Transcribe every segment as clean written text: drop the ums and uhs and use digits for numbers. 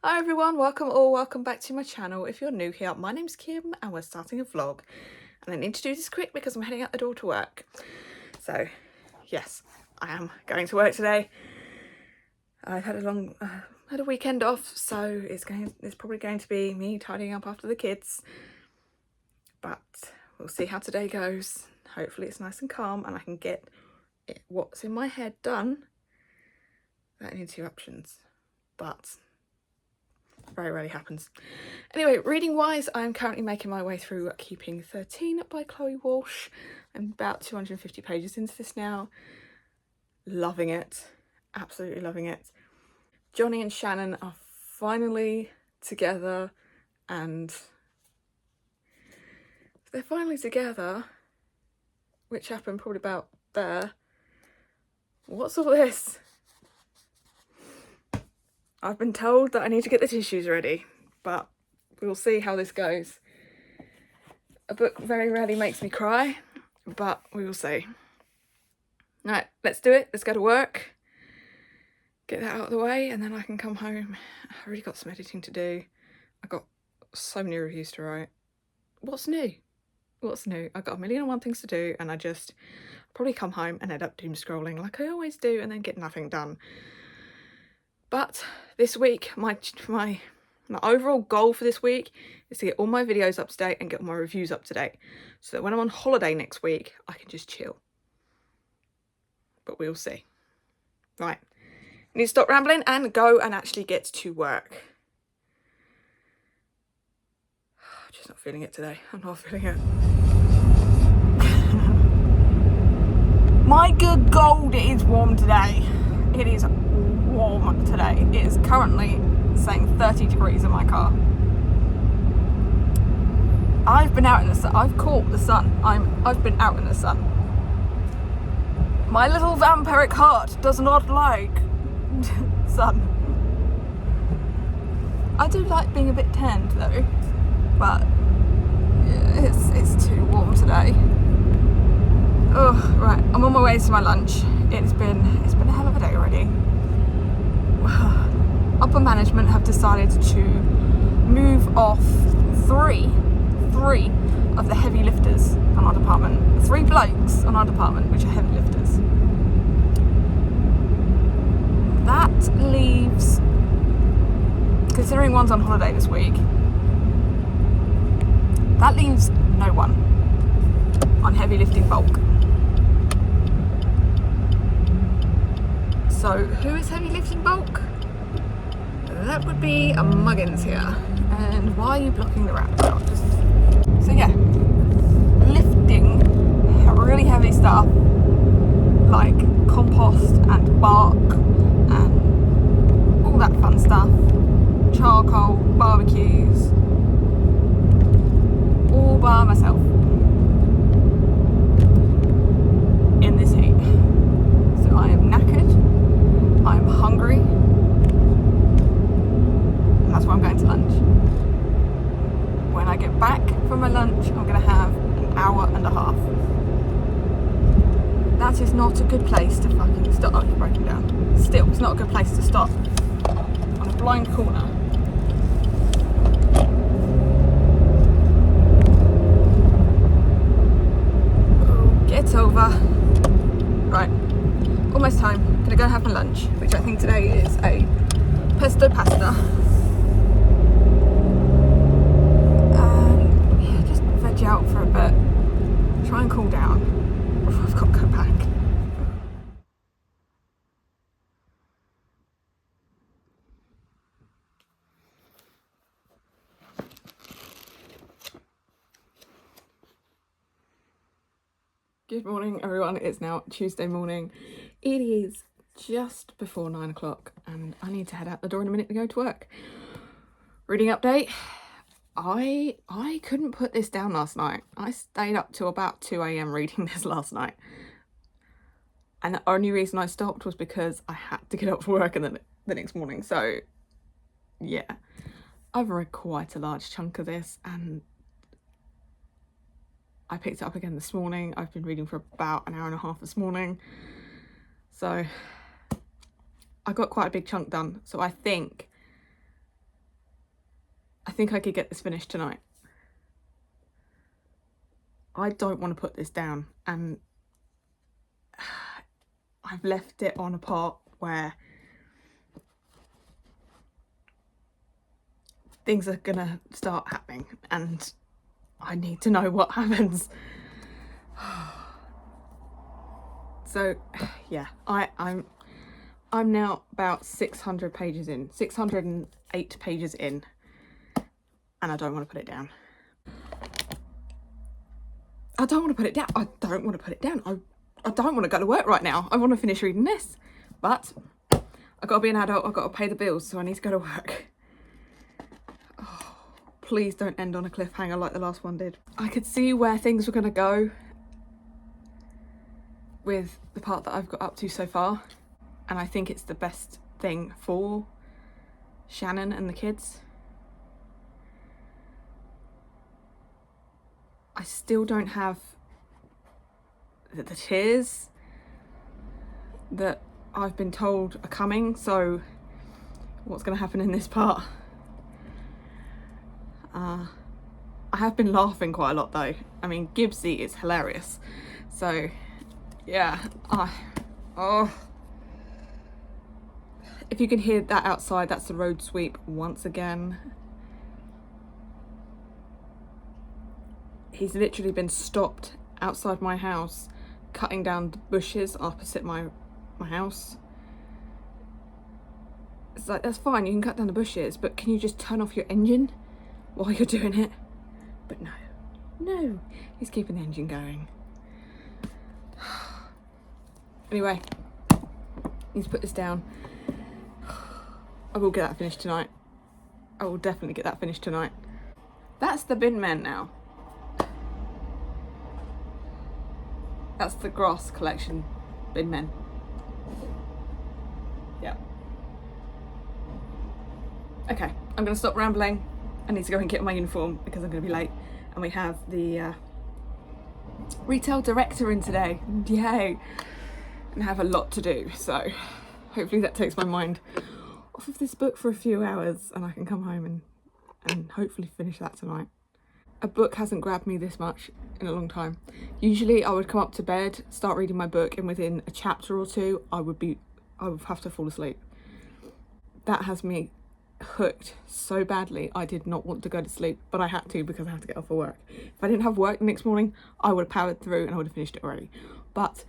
Hi everyone, welcome back to my channel. If you're new here, my name's Kim and we're starting a vlog. And I need to do this quick because I'm heading out the door to work. So, yes, I am going to work today. I've had a weekend off, so it's probably going to be me tidying up after the kids. But we'll see how today goes. Hopefully it's nice and calm and I can get what's in my head done without any interruptions. But very rarely happens. Anyway, reading wise, I'm currently making my way through Keeping 13 by Chloe Walsh. I'm about 250 pages into this now. Loving it. Absolutely loving it. Johnny and Shannon are finally together, and they're finally together, which happened probably about there. What's all this? I've been told that I need to get the tissues ready, but we'll see how this goes. A book very rarely makes me cry, but we will see. Right, let's do it. Let's go to work. Get that out of the way, and then I can come home. I've already got some editing to do. I've got so many reviews to write. What's new? What's new? I've got 1,001 things to do, and I just probably come home and end up doom scrolling like I always do and then get nothing done. But this week, my overall goal for this week is to get all my videos up to date and get all my reviews up to date, so that when I'm on holiday next week, I can just chill. But we'll see. Right, I need to stop rambling and go and actually get to work. I'm just not feeling it today. I'm not feeling it. My good gold, it is warm today. It is warm today. It is currently saying 30 degrees in my car. I've been out in the sun. I've caught the sun. I've been out in the sun. My little vampiric heart does not like sun. I do like being a bit tanned though, but it's too warm today. Oh, right, I'm on my way to my lunch. It's been a hell of a day already. Upper management have decided to move off three of the heavy lifters on our department. 3 blokes on our department, which are heavy lifters. That leaves, considering one's on holiday this week, that leaves no one on heavy lifting bulk. So who is heavy lifting bulk? That would be a Muggins here. And why are you blocking the wrap? So yeah, lifting really heavy stuff like compost and bark and all that fun stuff, charcoal, barbecues, all by myself in this heat. So I am knackered, I'm hungry, and that's why I'm going to lunch. When I get back from my lunch, I'm going to have an hour and a half. That is not a good place to fucking stop. Oh, you're breaking down. Still, it's not a good place to stop on a blind corner. Oh, get over. Right, almost time. Gonna go have my lunch, which I think today is a pesto pasta. Yeah, just veg out for a bit. Try and cool down before I've got to go back. Good morning everyone, it's now Tuesday morning. It is just before 9 o'clock and I need to head out the door in a minute to go to work. Reading update. I couldn't put this down last night. I stayed up till about 2 a.m. reading this last night. And the only reason I stopped was because I had to get up for work and the next morning. So yeah, I've read quite a large chunk of this and I picked it up again this morning. I've been reading for about an hour and a half this morning. So I got quite a big chunk done. So I think I think I could get this finished tonight. I don't want to put this down, and I've left it on a part where things are gonna start happening and I need to know what happens. So yeah, I'm now about 600 pages in, 608 pages in, and I don't want to put it down. I don't want to put it down. I don't want to put it down. I don't want to go to work right now. I want to finish reading this, but I've got to be an adult. I've got to pay the bills, so I need to go to work. Oh, please don't end on a cliffhanger like the last one did. I could see where things were going to go with the part that I've got up to so far, and I think it's the best thing for Shannon and the kids. I still don't have the tears that I've been told are coming, so what's going to happen in this part? I have been laughing quite a lot though. I mean, Gibbsy is hilarious, so yeah. Oh, if you can hear that outside, that's the road sweep once again. He's literally been stopped outside my house cutting down the bushes opposite my house. It's like, that's fine, you can cut down the bushes, but can you just turn off your engine while you're doing it? But no, he's keeping the engine going. Anyway, I need to put this down. I will get that finished tonight. I will definitely get that finished tonight. That's the bin men now. That's the grass collection bin men. Yeah. Okay, I'm gonna stop rambling. I need to go and get my uniform because I'm gonna be late. And we have the retail director in today. Yay. And I have a lot to do, so hopefully that takes my mind off of this book for a few hours and I can come home and hopefully finish that tonight. A book hasn't grabbed me this much in a long time. Usually I would come up to bed, start reading my book, and within a chapter or two I would have to fall asleep. That has me hooked so badly. I did not want to go to sleep, but I had to because I have to get off for work. If I didn't have work the next morning, I would have powered through and I would have finished it already. But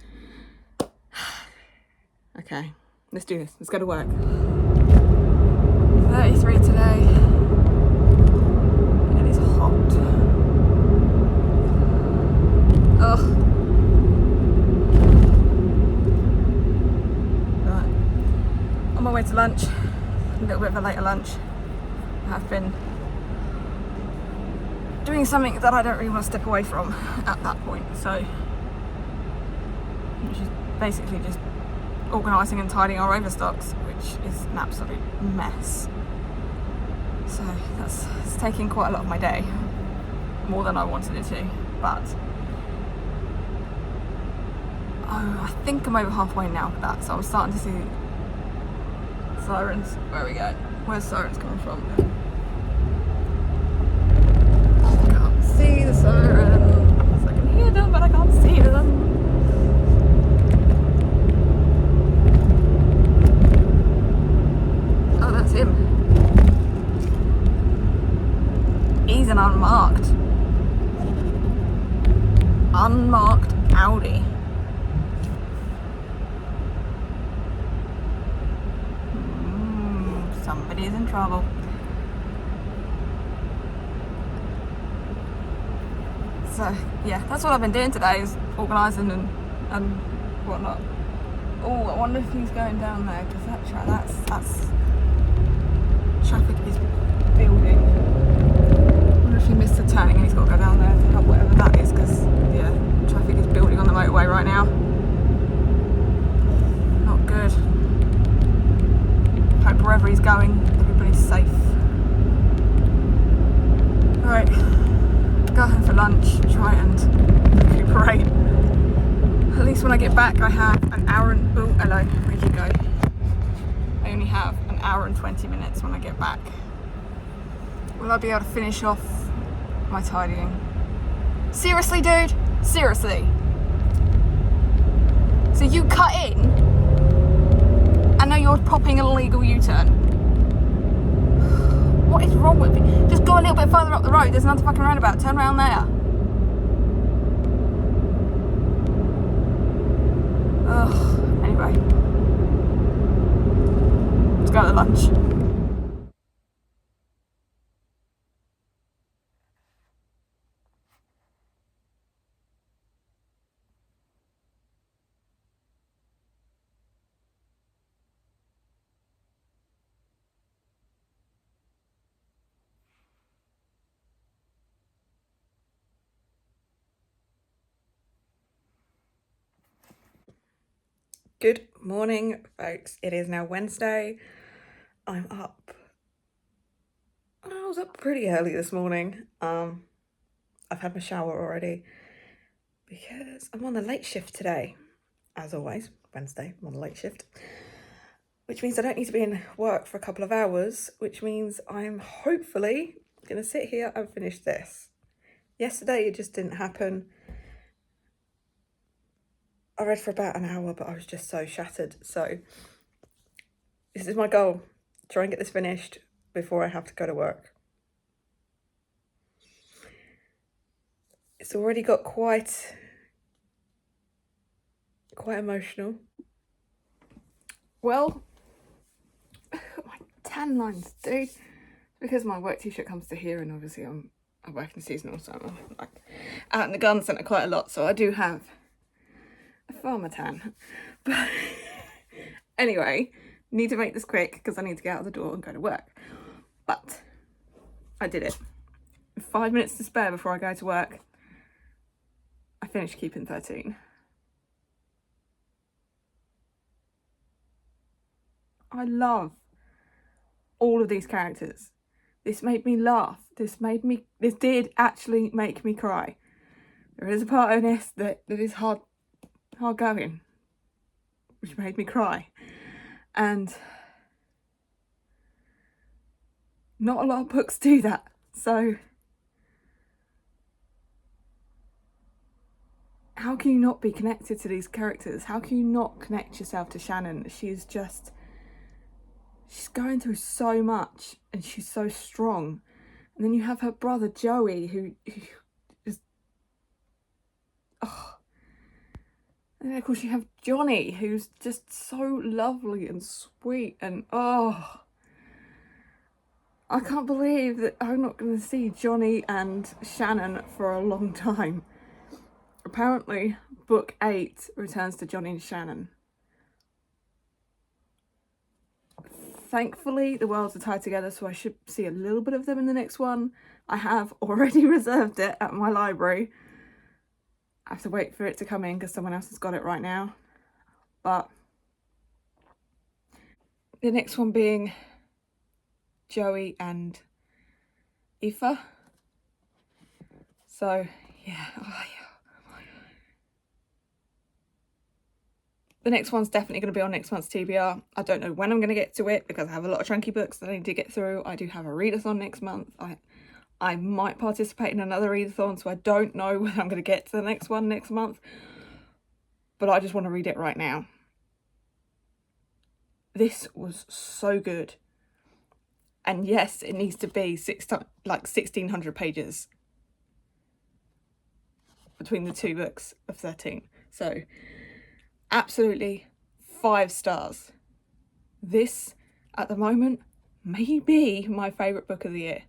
okay, let's do this. Let's go to work. 33 today. It is hot. Ugh. Right. On my way to lunch. A little bit of a later lunch. I've been doing something that I don't really want to step away from at that point, so which is basically just organising and tidying our overstocks, which is an absolute mess. So it's taking quite a lot of my day, more than I wanted it to, but I think I'm over halfway now with that, so I'm starting to see sirens. Where we go? Where's sirens coming from? I can't see the sirens. I can hear them, but I can't see them. Oh, that's him. He's an unmarked Audi. Somebody's in trouble. So yeah, that's what I've been doing today, is organising and whatnot. Oh, I wonder if he's going down there, because that's traffic is building. I wonder if he missed the turning and he's got to go down there to help whatever that is, because yeah, traffic is building on the motorway right now. Not good. Hope wherever he's going, everybody's safe. Right, go home for lunch, try and recuperate. At least when I get back I have an hour and, oh hello, where'd you go? I only have an hour and 20 minutes when I get back. Will I be able to finish off my tidying? Seriously, dude? Seriously? So you cut in and now you're popping an illegal U-turn? What is wrong with me? Just go a little bit further up the road. There's another fucking roundabout. Turn around there. Ugh. Anyway. Let's go to lunch. Good morning, folks. It is now Wednesday. I'm up. I was up pretty early this morning. I've had my shower already because I'm on the late shift today. As always, Wednesday, I'm on the late shift. Which means I don't need to be in work for a couple of hours, which means I'm hopefully going to sit here and finish this. Yesterday, it just didn't happen. I read for about an hour, but I was just so shattered. So this is my goal. Try and get this finished before I have to go to work. It's already got quite emotional. Well, my tan lines, dude. Because my work t-shirt comes to here, and obviously I'm working seasonal, so I'm like out in the garden centre quite a lot, so I do have a farmer tan. But anyway, need to make this quick because I need to get out of the door and go to work. But I did it. 5 minutes to spare before I go to work. I finished Keeping 13. I love all of these characters. This made me laugh. This did actually make me cry. There is a part of this that is hard going, which made me cry. And not a lot of books do that. So how can you not be connected to these characters? How can you not connect yourself to Shannon? She's going through so much and she's so strong. And then you have her brother Joey who is, oh. And then of course you have Johnny who's just so lovely and sweet, and oh, I can't believe that I'm not going to see Johnny and Shannon for a long time. Apparently book 8 returns to Johnny and Shannon. Thankfully, the worlds are tied together, so I should see a little bit of them in the next one. I have already reserved it at my library. I have to wait for it to come in because someone else has got it right now. But the next one being Joey and Aoife. So, yeah. The next one's definitely going to be on next month's TBR. I don't know when I'm going to get to it because I have a lot of chunky books that I need to get through. I do have a readathon next month. I might participate in another readathon, so I don't know whether I'm going to get to the next one next month. But I just want to read it right now. This was so good. And yes, it needs to be 1,600 pages between the two books of 13. So absolutely 5 stars. This, at the moment, may be my favourite book of the year.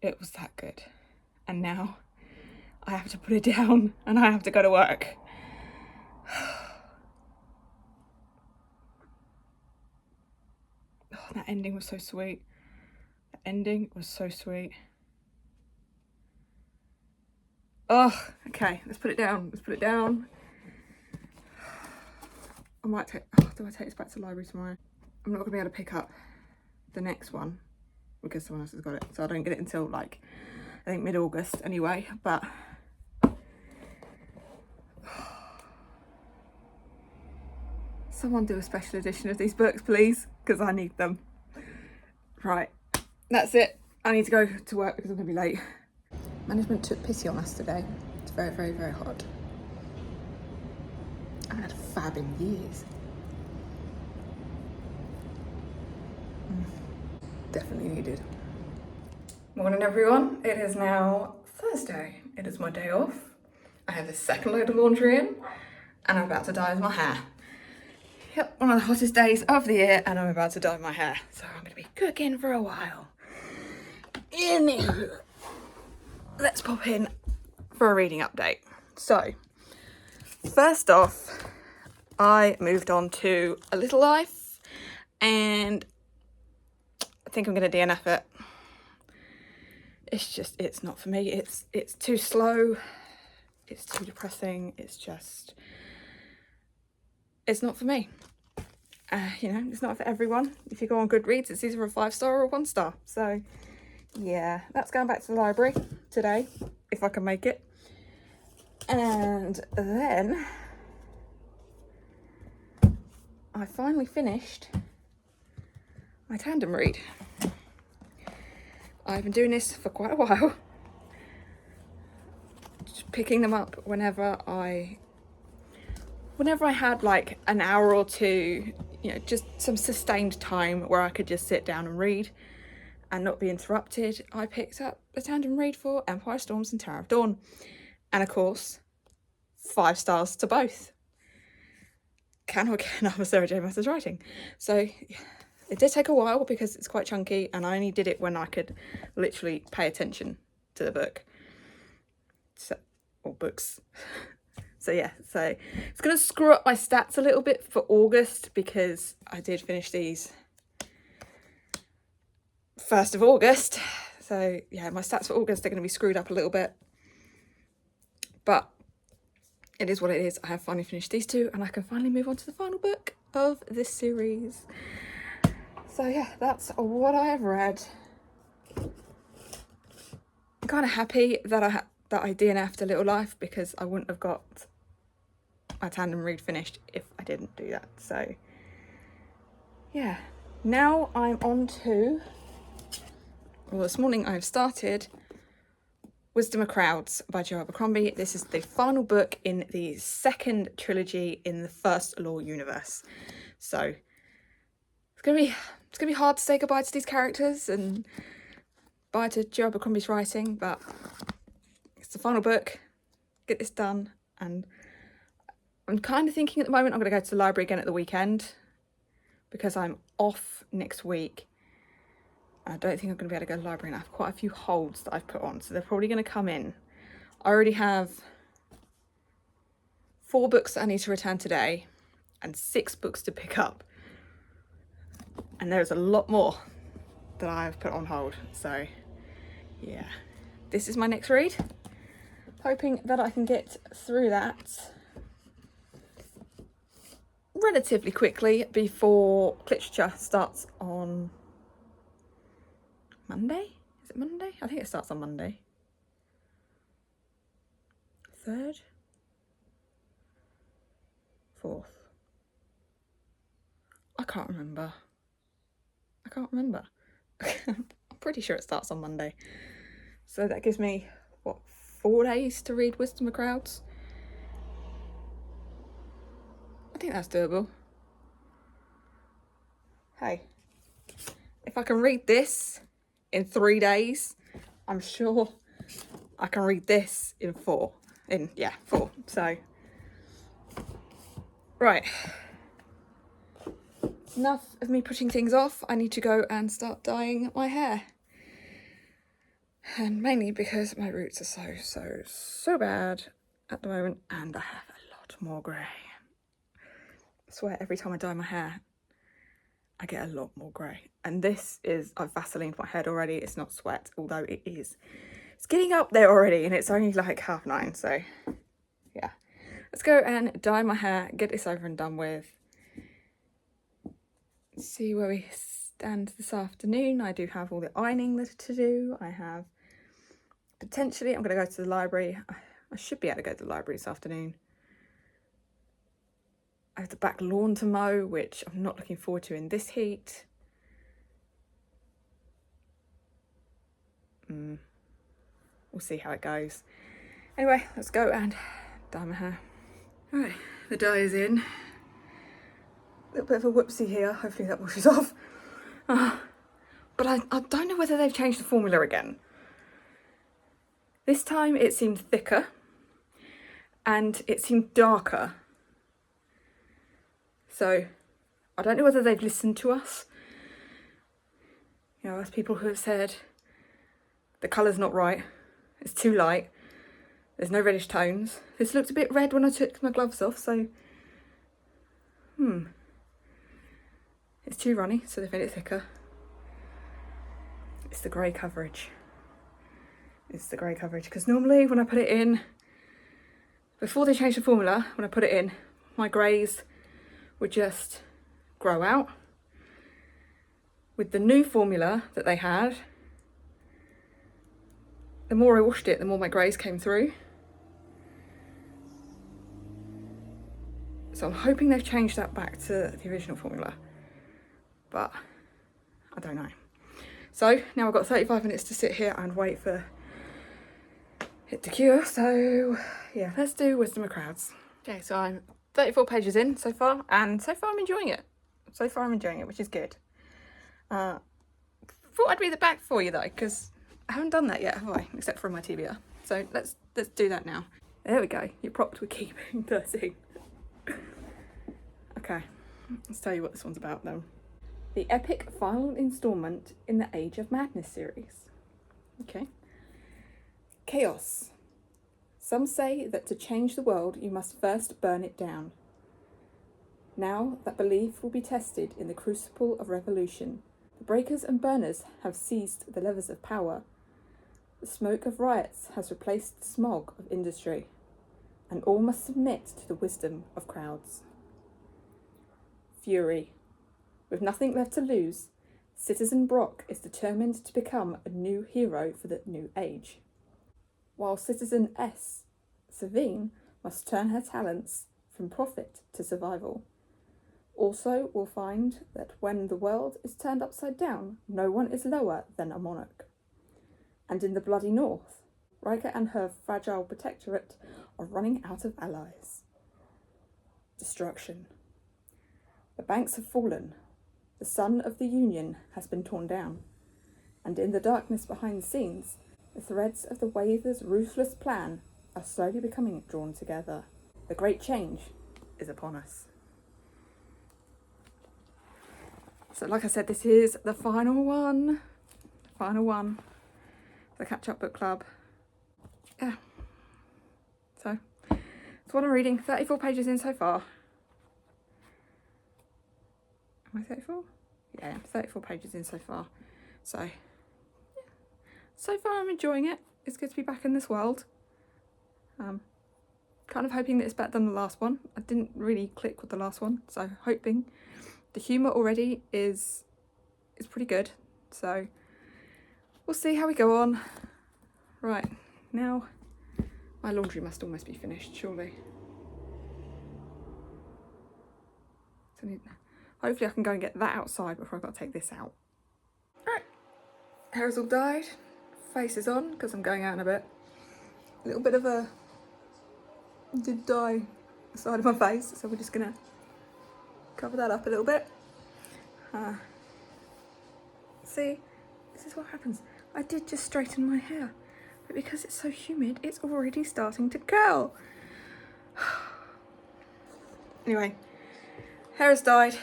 It was that good. And now I have to put it down and I have to go to work. Oh, that ending was so sweet. The ending was so sweet. Oh, okay, let's put it down. Let's put it down. I might take, do I take this back to the library tomorrow? I'm not gonna be able to pick up the next one because someone else has got it. So I don't get it until like, I think mid-August anyway, but someone do a special edition of these books, please, because I need them. Right, that's it. I need to go to work because I'm going to be late. Management took pity on us today. It's very, very, very hot. I haven't had a fab in years. Definitely needed. Morning everyone, it is now Thursday. It is my day off. I have the second load of laundry in and I'm about to dye my hair. Yep, one of the hottest days of the year and I'm about to dye my hair. So I'm going to be cooking for a while. Anywho, let's pop in for a reading update. So, first off, I moved on to A Little Life and I think I'm going to DNF it. It's not for me. It's too slow. It's too depressing. It's not for me. You know, it's not for everyone. If you go on Goodreads, it's either a 5-star or a 1-star. So, yeah, that's going back to the library today, if I can make it. And then I finally finished my tandem read. I've been doing this for quite a while. Just picking them up whenever I had like an hour or two, you know, just some sustained time where I could just sit down and read and not be interrupted. I picked up the tandem read for Empire Storms and Tower of Dawn. And of course, 5 stars to both. Cannot get enough of Sarah J Maas's writing. So it did take a while because it's quite chunky and I only did it when I could literally pay attention to the book. Or books. So yeah, so it's going to screw up my stats a little bit for August because I did finish these 1st of August. So yeah, my stats for August are going to be screwed up a little bit. But it is what it is. I have finally finished these 2 and I can finally move on to the final book of this series. So yeah, that's what I have read. I'm kind of happy that I DNF'd A Little Life because I wouldn't have got my tandem read finished if I didn't do that. So yeah, now I'm on to, well, this morning I've started Wisdom of Crowds by Jo Abercrombie. This is the final book in the 2nd trilogy in the First Law universe. So it's gonna be hard to say goodbye to these characters and bye to Jo Abercrombie's writing, but it's the final book. Get this done, and I'm kind of thinking at the moment I'm going to go to the library again at the weekend because I'm off next week. I don't think I'm going to be able to go to the library, and I have quite a few holds that I've put on, so they're probably going to come in. I already have 4 books that I need to return today and 6 books to pick up. And there's a lot more that I've put on hold. So yeah, this is my next read. Hoping that I can get through that relatively quickly before literature starts on Monday. Is it Monday? I think it starts on Monday. 3rd? 4th? I can't remember. I'm pretty sure it starts on Monday. So that gives me, what, 4 days to read Wisdom of Crowds? I think that's doable. Hey, if I can read this in 3 days, I'm sure I can read this in 4. 4. So, right. Enough of me putting things off. I need to go and start dyeing my hair. And mainly because my roots are so bad at the moment and I have a lot more grey. I swear every time I dye my hair, I get a lot more grey. And this is, I've Vaselined my head already. It's not sweat, although it is. It's getting up there already and it's only like 9:30. So yeah, let's go and dye my hair, get this over and done with. See where we stand this afternoon. I do have all the ironing to do. I have potentially, I'm going to go to the library. I should be able to go to the library this afternoon. I have the back lawn to mow, which I'm not looking forward to in this heat. We'll see how it goes. Anyway, let's go and dye my hair. Right, the dye is in. A little bit of a whoopsie here. Hopefully that washes off. But I don't know whether they've changed the formula again. This time it seemed thicker and it seemed darker. So I don't know whether they've listened to us. You know, as people who have said the colour's not right, it's too light, there's no reddish tones. This looked a bit red when I took my gloves off, so it's too runny, so they've made it thicker. It's the grey coverage. It's the grey coverage, because normally when I put it in, before they changed the formula, when I put it in, my greys would just grow out. With the new formula that they had, the more I washed it, the more my greys came through. So I'm hoping they've changed that back to the original formula, but I don't know. So now I've got 35 minutes to sit here and wait for it to cure. So yeah, let's do Wisdom of Crowds. Okay, so I'm 34 pages in so far, and so far I'm enjoying it. So far I'm enjoying it, which is good. Thought I'd read the back for you though, because I haven't done that yet, have I? Except for my TBR. So let's do that now. There we go. You're propped with keeping 13. Okay, let's tell you what this one's about though. The epic final instalment in the Age of Madness series. Okay. Chaos. Some say that to change the world, you must first burn it down. Now that belief will be tested in the crucible of revolution. The breakers and burners have seized the levers of power. The smoke of riots has replaced the smog of industry, and all must submit to the wisdom of crowds. Fury. With nothing left to lose, Citizen Brock is determined to become a new hero for the new age, while Citizen S, Savine, must turn her talents from profit to survival. Also, we'll find that when the world is turned upside down, no one is lower than a monarch. And in the bloody north, Riker and her fragile protectorate are running out of allies. Destruction. The banks have fallen. The sun of the Union has been torn down. And in the darkness behind the scenes, the threads of the Waver's ruthless plan are slowly becoming drawn together. The great change is upon us. So like I said, this is the final one. The Catch Up Book Club. Yeah. So, that's what I'm reading. 34 pages in so far. Am I 34? Yeah, 34 pages in so far. So, yeah. So far I'm enjoying it. It's good to be back in this world. Kind of hoping that it's better than the last one. I didn't really click with the last one, so hoping. The humour already is pretty good, so we'll see how we go on. Right, now my laundry must almost be finished, surely. So hopefully I can go and get that outside before I've got to take this out. Right, hair's all dyed, face is on because I'm going out in a bit. A little bit of a did dye the side of my face, so we're just gonna cover that up a little bit. See, this is what happens. I did just straighten my hair, but because it's so humid, it's already starting to curl. Anyway, hair is dyed,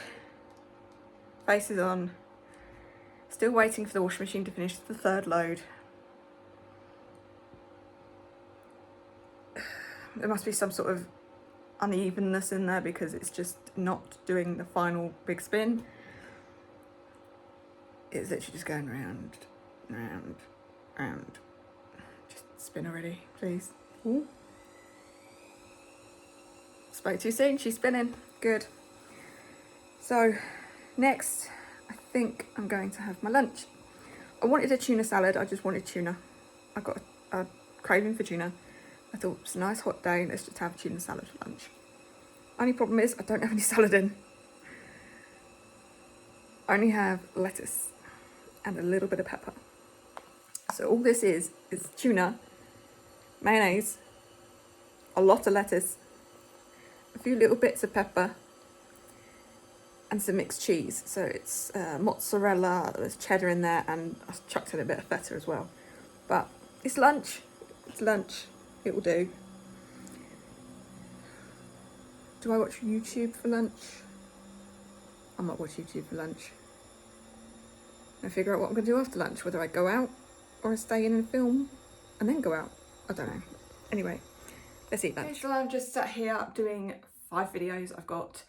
face is on. Still waiting for the washing machine to finish the third load. There must be some sort of unevenness in there because it's just not doing the final big spin. It's literally just going round, round, round. Just spin already, please. Ooh. Spoke too soon, she's spinning. Good. So, next, I think I'm going to have my lunch. I wanted a tuna salad, I just wanted tuna. I got a craving for tuna. I thought it's a nice hot day, let's just have a tuna salad for lunch. Only problem is I don't have any salad in. I only have lettuce and a little bit of pepper. So all this is tuna, mayonnaise, a lot of lettuce, a few little bits of pepper, and some mixed cheese. So it's mozzarella, there's cheddar in there, and I chucked in a bit of feta as well. But it's lunch. It's lunch. It will do. Do I watch YouTube for lunch? I might watch YouTube for lunch. And figure out what I'm going to do after lunch. Whether I go out or I stay in and film and then go out. I don't know. Anyway, let's eat lunch. Okay, so I'm just sat here doing 5 videos. I've got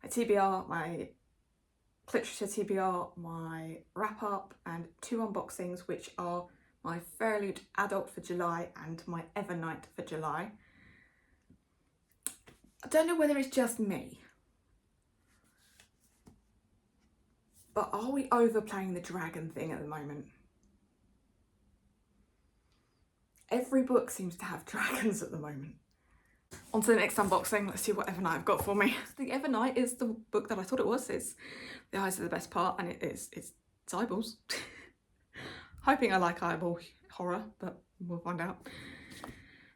my TBR, my literature TBR, my wrap up, and 2 unboxings, which are my Fairyloot Adult for July and my Evernight for July. I don't know whether it's just me, but are we overplaying the dragon thing at the moment? Every book seems to have dragons at the moment. On to the next unboxing. Let's see what Evernight I've got for me. The Evernight is the book that I thought it was. It's The Eyes Are the Best Part, and it's eyeballs. Hoping I like eyeball horror, but we'll find out.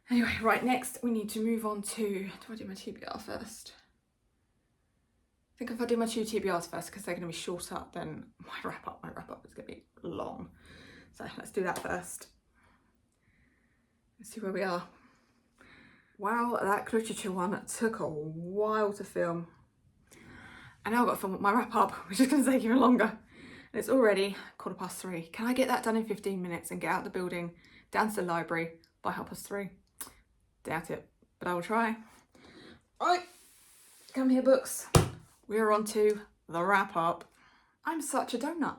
Anyway, right, next we need to move on to, do I do my TBR first? I think if I do my 2 TBRs first, because they're going to be shorter than my wrap up is going to be long. So let's do that first. Let's see where we are. Wow, that literature one took a while to film. And now I've got to film my wrap up, which is going to take even longer. And it's already 3:15. Can I get that done in 15 minutes and get out the building, down to the library by 3:30? Doubt it, but I will try. Right, come here books. We're on to the wrap up. I'm such a donut.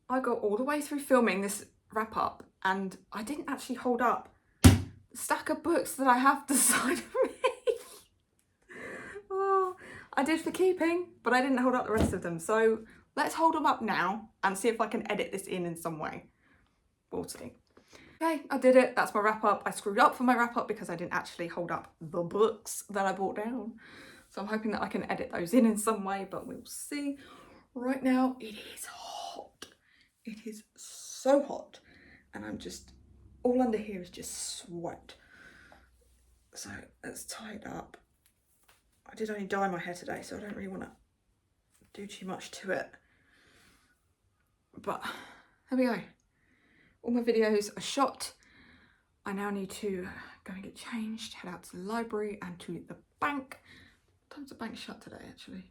I got all the way through filming this wrap up and I didn't actually hold up the stack of books that I have to the side of me. Oh, I did for keeping, but I didn't hold up the rest of them. So let's hold them up now and see if I can edit this in some way. We'll see. Okay, I did it. That's my wrap up. I screwed up for my wrap up because I didn't actually hold up the books that I brought down. So I'm hoping that I can edit those in some way, but we'll see. Right now, it is hot. It is so hot. And I'm just, all under here is just sweat. So let's tie it up. I did only dye my hair today, so I don't really want to do too much to it. But there we go. All my videos are shot. I now need to go and get changed, head out to the library and to the bank. What time's the bank shut today, actually?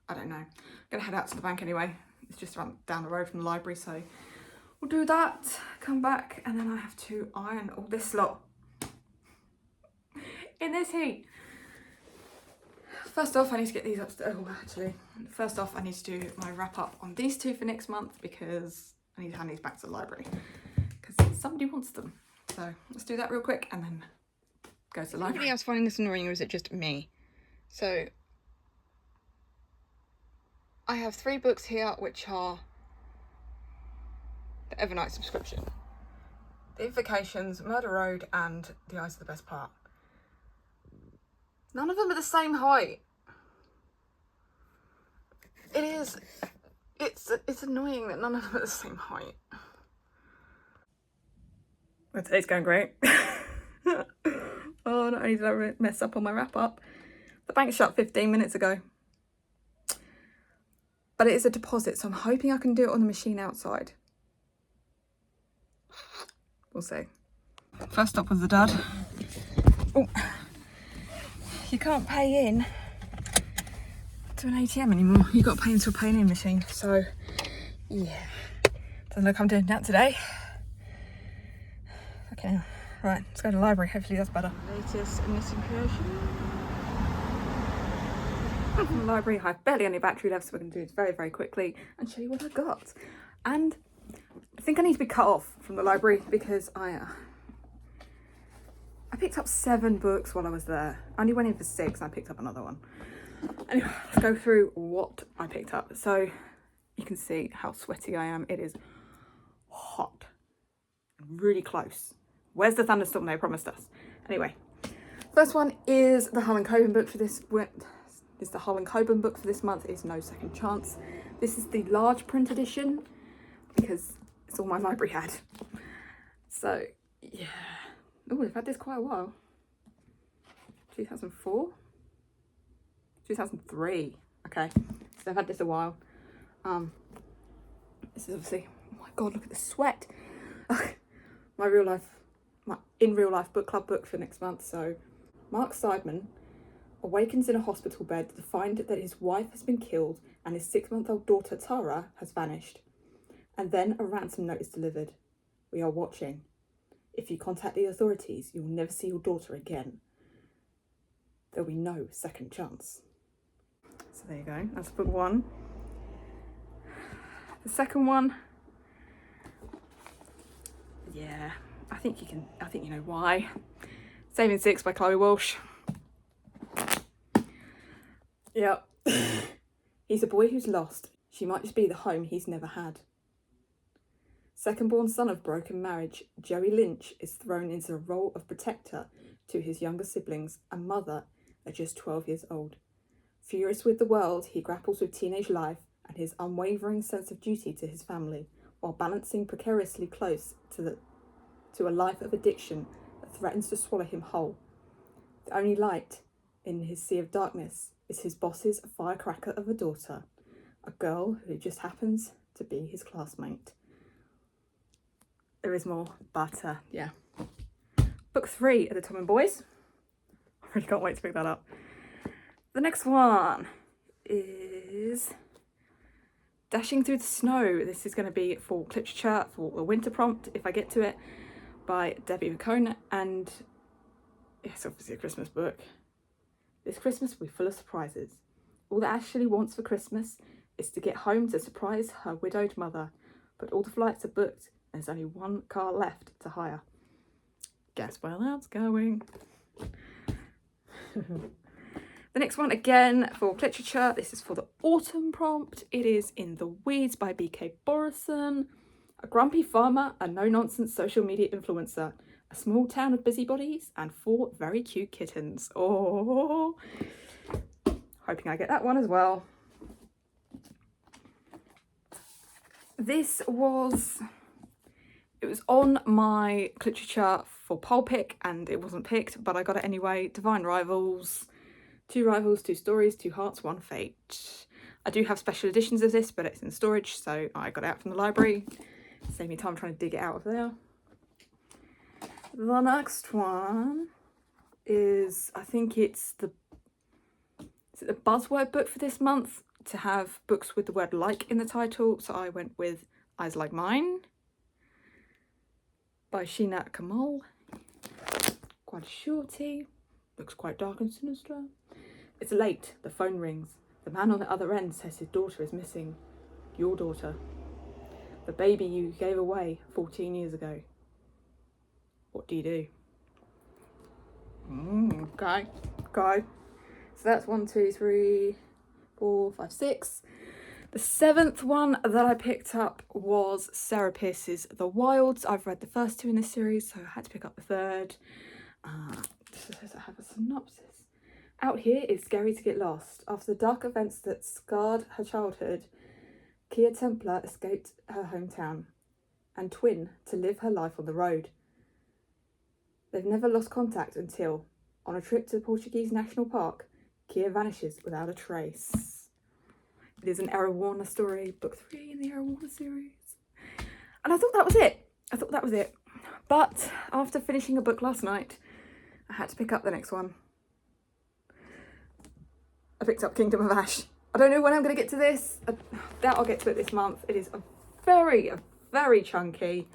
I don't know. I'm gonna head out to the bank anyway. It's just around down the road from the library, so we'll do that, come back, and then I have to iron all this lot in this heat. First off, I need to get these upstairs. Oh, actually, first off, I need to do my wrap up on these 2 for next month because I need to hand these back to the library because somebody wants them. So let's do that real quick and then go to the library. Anybody else finding this annoying, or is it just me? So I have 3 books here which are the Evernight subscription. The Invocations, Murder Road, and The Eyes Are the Best Part. None of them are the same height. It's annoying that none of them are the same height. Well, today's going great. Oh, not only did I mess up on my wrap up, the bank shut 15 minutes ago. But it is a deposit, so I'm hoping I can do it on the machine outside. We'll see. First up was the dad. Oh, you can't pay in to an ATM anymore. You've got to pay into a pay-in machine. So, yeah. Doesn't look I'm doing that today. Okay, right, let's go to the library. Hopefully that's better. Latest knitting creation. From the library, I have barely any battery left, so we're going to do this very, very quickly and show you what I got. And I think I need to be cut off from the library because I picked up 7 books while I was there. I only went in for 6 and I picked up another one. Anyway, let's go through what I picked up. So you can see how sweaty I am. It is hot, really close. Where's the thunderstorm they promised us? Anyway, first one is the Harlan Coben book for this. Is the Harlan Coben book for this month is No Second Chance. This is the large print edition because it's all my library had. So yeah, oh, I've had this quite a while. 2004, 2003. Okay, so I've had this a while. This is obviously, oh my god, look at the sweat. my in real life book club book for next month. So Mark Seidman awakens in a hospital bed to find that his wife has been killed and his 6-month-old daughter Tara has vanished. And then a ransom note is delivered. We are watching. If you contact the authorities, you'll never see your daughter again. There'll be no second chance. So there you go, that's book one. The second one, yeah, I think you know why. Saving Six by Chloe Walsh. Yep. He's a boy who's lost. She might just be the home he's never had. Second-born son of broken marriage, Joey Lynch is thrown into the role of protector to his younger siblings and mother at just 12 years old. Furious with the world, he grapples with teenage life and his unwavering sense of duty to his family, while balancing precariously close to a life of addiction that threatens to swallow him whole. The only light in his sea of darkness is his boss's firecracker of a daughter, a girl who just happens to be his classmate. There is more, but yeah. Book 3 of the Tom and Boys. I really can't wait to pick that up. The next one is Dashing Through the Snow. This is going to be for literature for the winter prompt, if I get to it, by Debbie McCone. And it's obviously a Christmas book. This Christmas will be full of surprises. All that Ashley wants for Christmas is to get home to surprise her widowed mother, but all the flights are booked and there's only one car left to hire. Guess where that's going? The next one, again, for literature. This is for the autumn prompt. It is In the Weeds by B.K. Borison. A grumpy farmer, a no-nonsense social media influencer, a small town of busybodies, and 4 very cute kittens. Oh, hoping I get that one as well. It was on my literature for poll pick and it wasn't picked, but I got it anyway. Divine Rivals. 2 Rivals, 2 Stories, 2 Hearts, 1 Fate. I do have special editions of this, but it's in storage, so I got it out from the library. Save me time trying to dig it out of there. The next one is, I think it's the buzzword book for this month to have books with the word like in the title, so I went with Eyes Like Mine by Sheena Kamal. Quite a shorty, looks quite dark and sinister. It's late, the phone rings. The man on the other end says his daughter is missing. Your daughter. The baby you gave away 14 years ago. What do you do? Okay. So that's 1, 2, 3, 4, 5, 6. The 7th one that I picked up was Sarah Pearce's The Wilds. I've read the first 2 in this series, so I had to pick up the 3rd. Does it have a synopsis? Out here, it's scary to get lost. After the dark events that scarred her childhood, Kia Templar escaped her hometown and Twin to live her life on the road. They've never lost contact until, on a trip to the Portuguese National Park, Kia vanishes without a trace. It is an Errol Warner story, book 3 in the Errol Warner series. And I thought that was it. But after finishing a book last night, I had to pick up the next one. I picked up Kingdom of Ash. I don't know when I'm going to get to this. I doubt I'll get to it this month. It is a very chunky.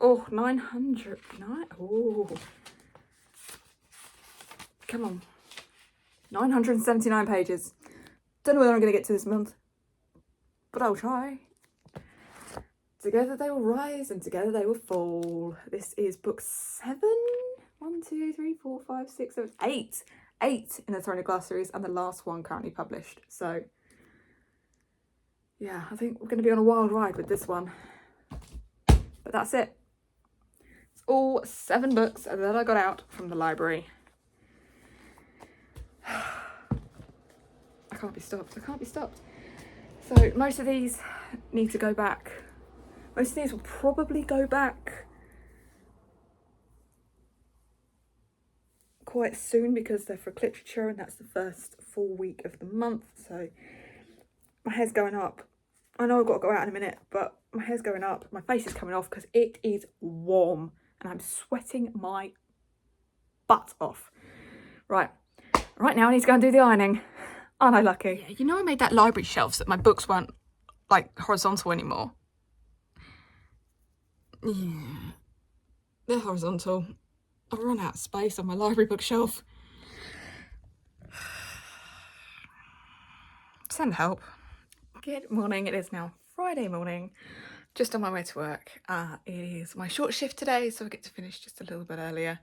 Oh, 900. Oh. Come on. 979 pages. Don't know whether I'm going to get to this month, but I'll try. Together they will rise and together they will fall. This is book 7. 1, 2, 3, 4, 5, 6, 7, 8. 8 in the Throne of Glass series and the last one currently published. So yeah, I think we're going to be on a wild ride with this one. But that's it. It's all 7 books that I got out from the library. I can't be stopped. So most of these need to go back. Most of these will probably go back quite soon because they're for literature and that's the first full week of the month. So my hair's going up. I know I've got to go out in a minute, but my hair's going up. My face is coming off because it is warm and I'm sweating my butt off. Right now I need to go and do the ironing. Aren't I lucky? Yeah, you know I made that library shelf so that my books weren't like horizontal anymore. Yeah, they're horizontal. I've run out of space on my library bookshelf. Send help. Good morning, it is now Friday morning, just on my way to work. It is my short shift today, so I get to finish just a little bit earlier.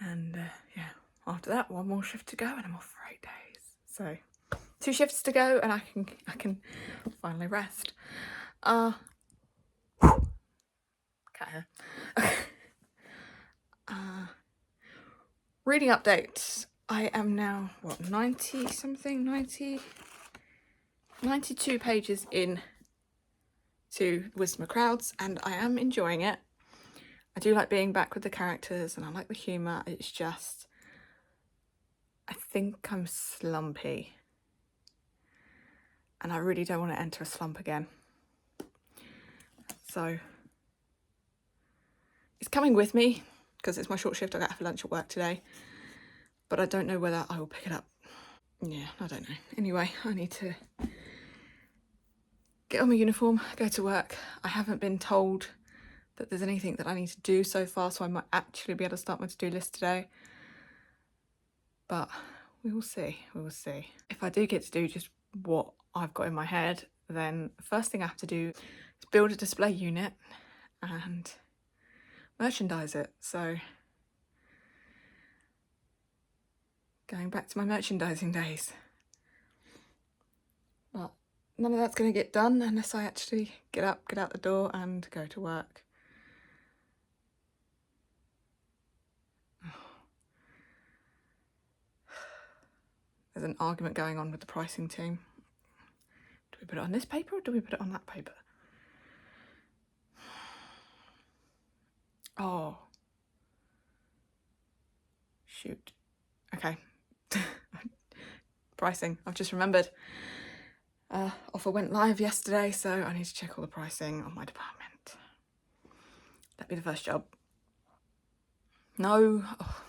And yeah, after that, one more shift to go and I'm off for 8 days. So 2 shifts to go and I can finally rest. Cat hair. Reading updates. I am now, what, 92 pages in to Wisdom of Crowds, and I am enjoying it. I do like being back with the characters and I like the humour. It's just, I think I'm slumpy. And I really don't want to enter a slump again. So, it's coming with me because it's my short shift. I got for lunch at work today. But I don't know whether I will pick it up. Yeah, I don't know. Anyway, I need to get on my uniform, go to work. I haven't been told that there's anything that I need to do so far, so I might actually be able to start my to-do list today. But we will see, we will see. If I do get to do just what I've got in my head, then the first thing I have to do is build a display unit and merchandise it. So going back to my merchandising days. But none of that's going to get done unless I actually get up, get out the door and go to work. There's an argument going on with the pricing team. Do we put it on this paper or do we put it on that paper? Oh. Shoot. Okay. Pricing, I've just remembered. Offer went live yesterday, so I need to check all the pricing on my department. That'd be the first job. No. Oh.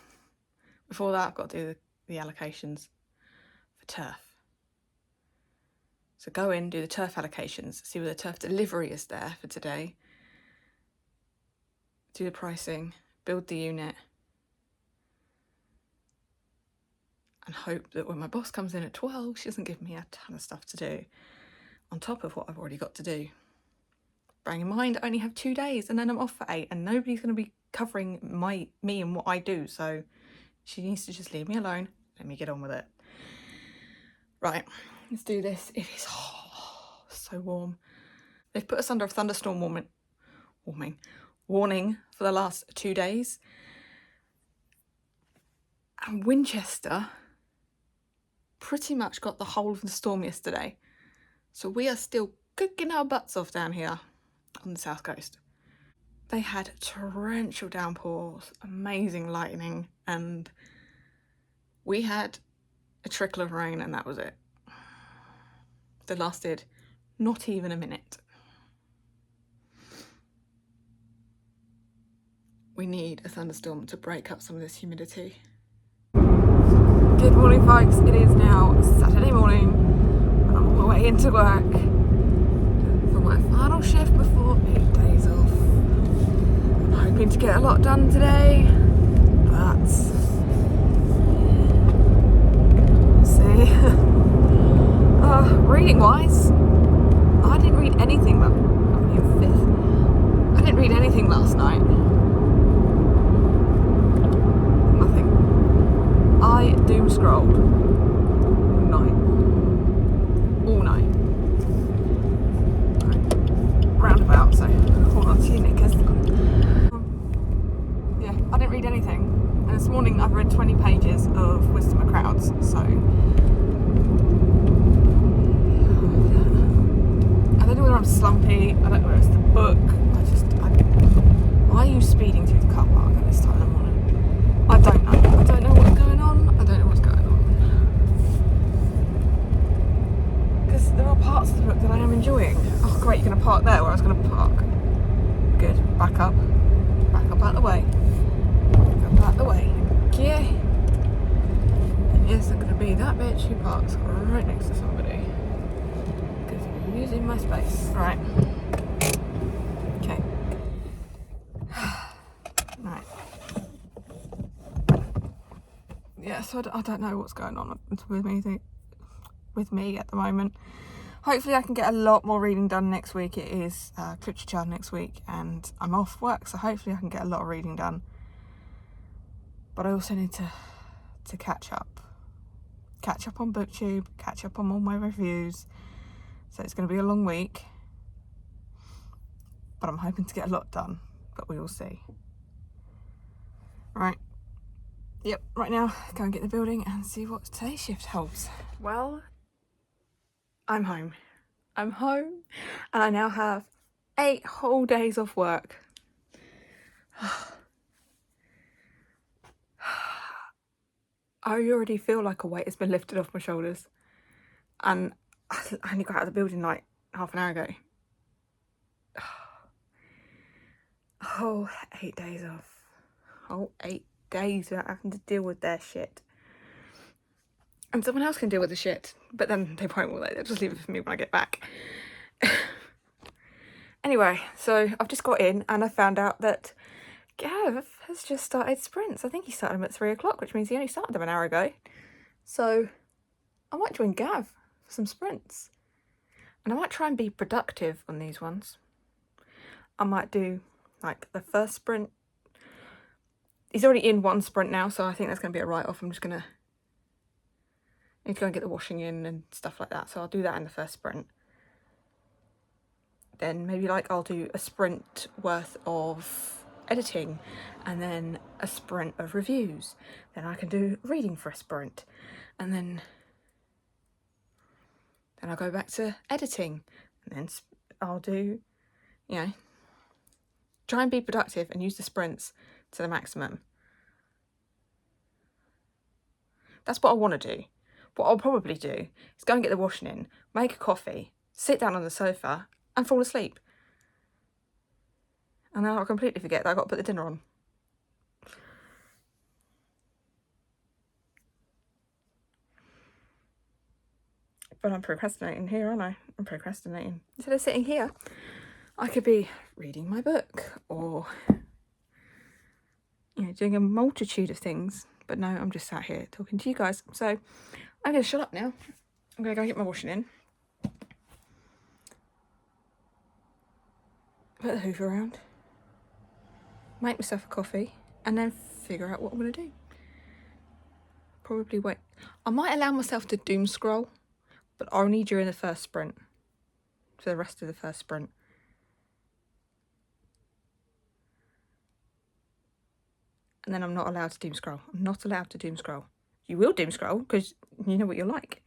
Before that, I've got to do the allocations for turf. So go in, do the turf allocations, see where the turf delivery is there for today. Do the pricing, build the unit. And hope that when my boss comes in at 12, she doesn't give me a ton of stuff to do on top of what I've already got to do. Bearing in mind, I only have 2 days and then I'm off for 8 and nobody's going to be covering me and what I do. So she needs to just leave me alone. Let me get on with it. Right, let's do this. It is so warm. They've put us under a thunderstorm warning for the last 2 days. And Winchester pretty much got the whole of the storm yesterday. So we are still cooking our butts off down here on the south coast. They had torrential downpours, amazing lightning, and we had a trickle of rain and that was it. That lasted not even a minute. We need a thunderstorm to break up some of this humidity. Good morning, folks. It is now Saturday morning and I'm on my way into work for my final shift before 8 days off. I'm hoping to get a lot done today, but we'll see. Reading wise, I didn't read anything I didn't read anything last night. I doom scrolled all night. Roundabout, so hold on to your knickers. Yeah, I didn't read anything. And this morning I've read 20 pages of Wisdom of Crowds, so I don't know whether I'm slumpy, I don't know whether it's the book, why are you speeding through the car park at this time in the morning? I don't know. I don't know what's going on. I don't know what's going on. Because there are parts of the book that I am enjoying. Oh great, you're going to park there where I was going to park. Good. Back up. Back up out the way. Back up out the way. Okay. And yes, I'm going to be that bitch who parks right next to somebody. Because you're using my space. Right. Okay. Right. Yeah, so I don't know what's going on with me at the moment. Hopefully I can get a lot more reading done next week. It is literature next week and I'm off work, so hopefully I can get a lot of reading done. But I also need to catch up. Catch up on BookTube, catch up on all my reviews. So it's going to be a long week. But I'm hoping to get a lot done, but we will see. Right. Yep, right now, go and get the building and see what today's shift holds. Well, I'm home. I'm home and I now have 8 whole days off work. I already feel like a weight has been lifted off my shoulders. And I only got out of the building like half an hour ago. Oh, 8 days off. Oh, 8 days without having to deal with their shit. And someone else can deal with the shit, but then they won't, will they? They'll just leave it for me when I get back. Anyway, so I've just got in and I found out that Gav has just started sprints. I think he started them at 3 o'clock, which means he only started them an hour ago. So I might join Gav for some sprints. And I might try and be productive on these ones. I might do like the first sprint. He's already in one sprint now, so I think that's going to be a write-off. I'm just going to need to go and get the washing in and stuff like that. So I'll do that in the first sprint. Then maybe like I'll do a sprint worth of editing and then a sprint of reviews. Then I can do reading for a sprint. And then I'll go back to editing. And then I'll do, you know, try and be productive and use the sprints to the maximum. That's what I want to do. What I'll probably do is go and get the washing in, make a coffee, sit down on the sofa and fall asleep. And then I'll completely forget that I've got to put the dinner on. But I'm procrastinating here, aren't I? I'm procrastinating. Instead of sitting here, I could be reading my book or, you know, doing a multitude of things. But no, I'm just sat here talking to you guys. So I'm going to shut up now. I'm going to go get my washing in. Put the hoover around. Make myself a coffee. And then figure out what I'm going to do. Probably wait. I might allow myself to doom scroll. But only during the first sprint. For the rest of the first sprint. And then I'm not allowed to doom scroll. I'm not allowed to doom scroll. You will doom scroll because you know what you're like.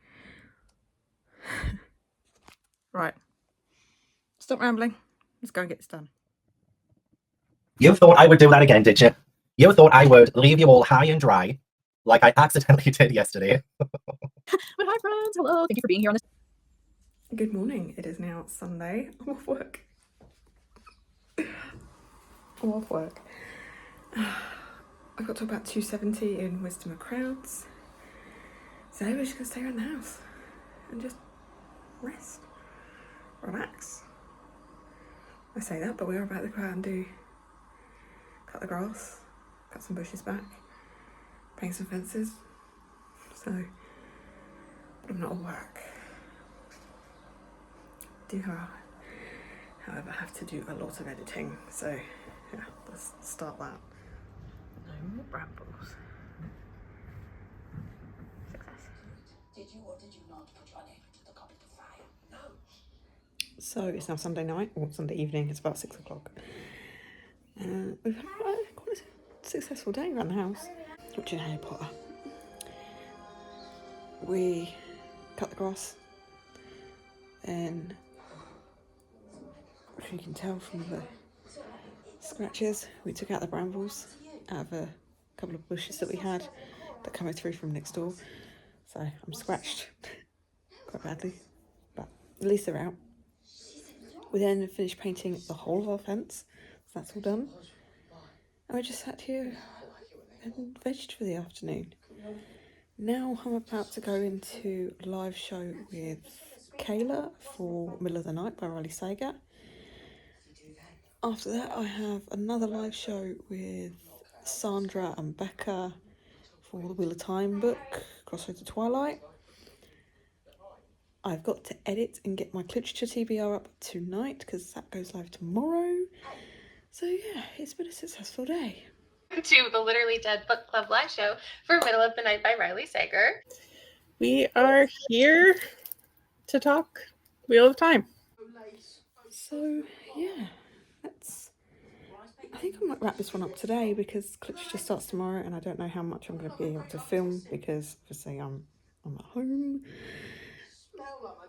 Right. Stop rambling. Let's go and get this done. You thought I would do that again, did you? You thought I would leave you all high and dry, like I accidentally did yesterday. But hi friends, hello, thank you for being here on this. Good morning. It is now Sunday. I'm off work. I'm off work. I got to about 2:70 in Wisdom of Crowds. So we're just going to stay around the house and just rest, relax. I say that, but we're about to go out and cut the grass, cut some bushes back, paint some fences. So, but I'm not at work. However, have to do a lot of editing. So, yeah, let's start that. No more brambles. Did you or did you not put your name into the cup of the fire? No. So it's now Sunday night, or Sunday evening, it's about 6 o'clock. We've had quite a successful day around the house. Watching Harry Potter. We cut the grass, then, which you can tell from the scratches, we took out the brambles out of a couple of bushes that we had that came through from next door. So I'm scratched quite badly, but at least they're out. We then finished painting the whole of our fence, so that's all done. And we just sat here and vegged for the afternoon. Now I'm about to go into a live show with Kayla for Middle of the Night by Riley Sager. After that I have another live show with Sandra and Becca for the Wheel of Time book, Crossroads of Twilight. I've got to edit and get my literature TBR up tonight because that goes live tomorrow. So yeah, it's been a successful day. To the Literally Dead Book Club live show for Middle of the Night by Riley Sager. We are here to talk Wheel of Time. So yeah, I think I might wrap this one up today because literature starts tomorrow and I don't know how much I'm going to be able to film because obviously I'm at home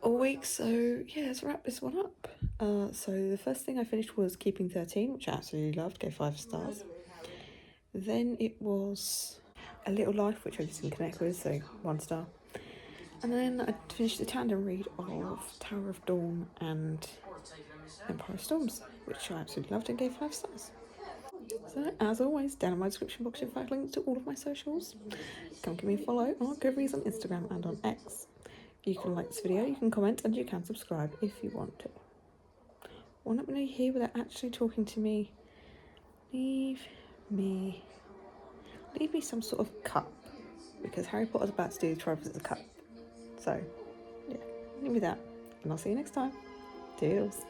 all week. So yeah, let's wrap this one up. So the first thing I finished was Keeping 13, which I absolutely loved, gave 5 stars. Then it was A Little Life, which I just didn't connect with, so 1 star. And then I finished the tandem read of Tower of Dawn and Empire of Storms, which I absolutely loved and gave 5 stars. So as always, down in my description box you'll find links to all of my socials. Come give me a follow on Goodreads on Instagram and on X. You can like this video, you can comment, and you can subscribe if you want to. Want me here without actually talking to me? Leave me some sort of cup, because Harry Potter's about to do the Trials of the Cup. So yeah, leave me that, and I'll see you next time. Toodles.